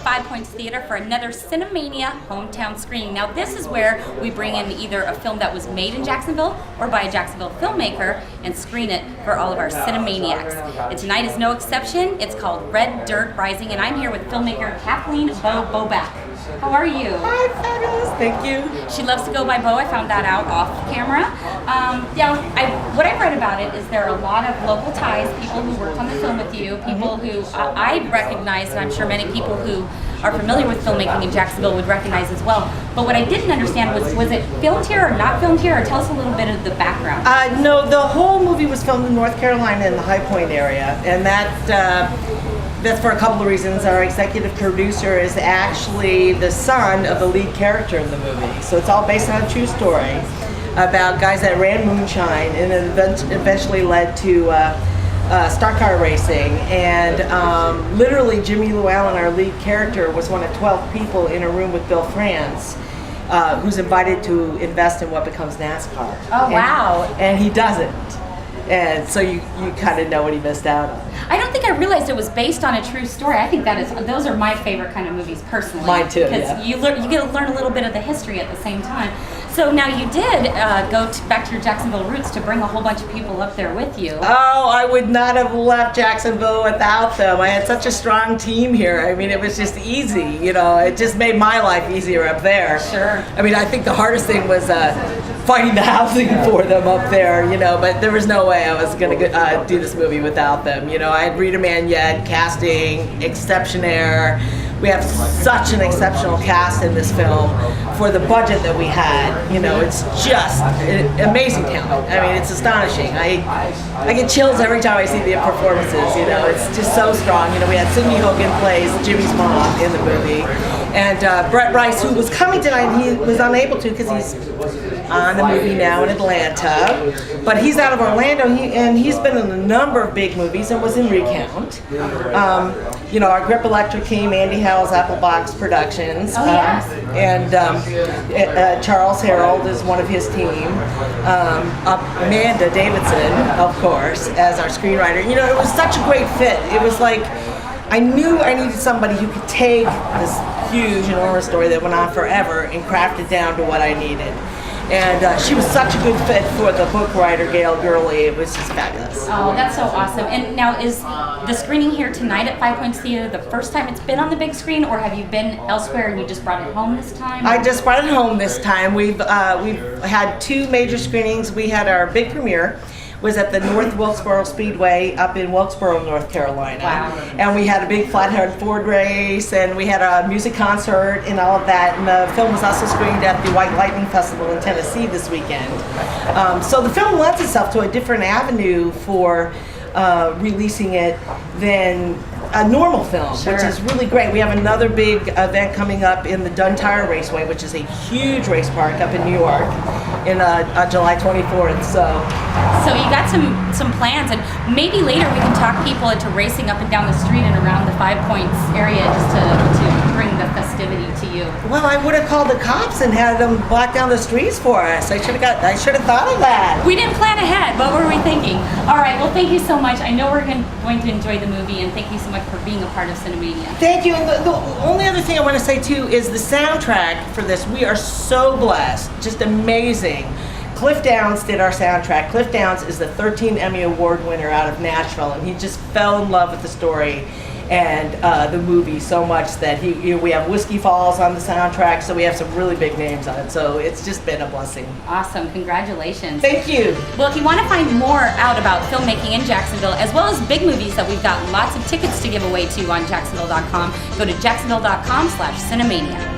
Five Points Theater for another Cinemania Hometown Screening. Now this is where we bring in either a film that was made in Jacksonville or by a Jacksonville filmmaker and screen it for all of our Cinemaniacs. And tonight is no exception. It's called Red Dirt Rising, and I'm here with filmmaker Kathleen Bo Bobak. How are you? Hi, fabulous. Thank you. She loves to go by Bo. I found that out off camera. What I've read about it is there are a lot of local ties, people who worked on the film with you, people who I recognize, and I'm sure many people who are familiar with filmmaking in Jacksonville would recognize as well. But what I didn't understand was it filmed here or not filmed here? Or tell us a little bit of the background. No, the whole movie was filmed in North Carolina in the High Point area, and that's for a couple of reasons. Our executive producer is actually the son of the lead character in the movie. So it's all based on a true story about guys that ran moonshine and eventually led to stock car racing. And literally Jimmy Llewellyn, our lead character, was one of 12 people in a room with Bill France, who's invited to invest in what becomes NASCAR. Oh, wow. And he doesn't. And so you kind of know what he missed out on. I don't think I realized it was based on a true story. I think those are my favorite kind of movies personally. Mine too, because you get to learn a little bit of the history at the same time. So now you did go back to your Jacksonville roots to bring a whole bunch of people up there with you. Oh, I would not have left Jacksonville without them. I had such a strong team here. I mean, it was just easy, you know. It just made my life easier up there. Sure. I mean, I think the hardest thing was finding the housing for them up there, you know, but there was no way I was going to do this movie without them. You know, I had Rita Magnette, casting, exceptionaire. We have such an exceptional cast in this film for the budget that we had. You know, it's just amazing talent. I mean, it's astonishing. I get chills every time I see the performances. You know, it's just so strong. You know, we had Sydney Hogan plays Jimmy's mom in the movie, and Brett Rice, who was coming tonight, he was unable to because he's on a movie now in Atlanta, but he's out of Orlando, and he's been in a number of big movies and was in Recount. You know, our Grip Electric team, Andy Howell's Applebox Productions, and Charles Harold is one of his team. Amanda Davidson, of course, as our screenwriter. You know, it was such a great fit. It was like, I knew I needed somebody who could take this huge, enormous story that went on forever and craft it down to what I needed. And she was such a good fit for the book writer, Gail Gurley. It was just fabulous. Oh, that's so awesome. And now, is the screening here tonight at Five Points Theater the first time it's been on the big screen, or have you been elsewhere and you just brought it home this time? I just brought it home this time. We've had two major screenings. We had our big premiere was at the North Wilkesboro Speedway up in Wilkesboro, North Carolina. Wow. And we had a big Flathead Ford race, and we had a music concert and all of that. And the film was also screened at the White Lightning Festival in Tennessee this weekend. So the film lends itself to a different avenue for releasing it than a normal film, Sure. which is really great. We have another big event coming up in the Duntire Raceway, which is a huge race park up in New York, in July 24th. So you got some plans, and maybe later we can talk people into racing up and down the street and around the Five Points area just to bring the festivity to you. Well, I would have called the cops and had them block down the streets for us. I should have thought of that. We didn't plan ahead. What were we thinking? All right. Well, thank you so much. I know we're going to enjoy the movie, and thank you so much for being a part of Cinemania. Thank you. And the only other thing I want to say too is the soundtrack for this. We are so blessed. Just amazing. Cliff Downs did our soundtrack. Cliff Downs is the 13 Emmy Award winner out of Nashville, and he just fell in love with the story and the movie so much that we have Whiskey Falls on the soundtrack, so we have some really big names on it. So it's just been a blessing. Awesome. Congratulations. Thank you. Well, if you want to find more out about filmmaking in Jacksonville, as well as big movies that we've got lots of tickets to give away to on Jacksonville.com, go to jacksonville.com/Cinemania.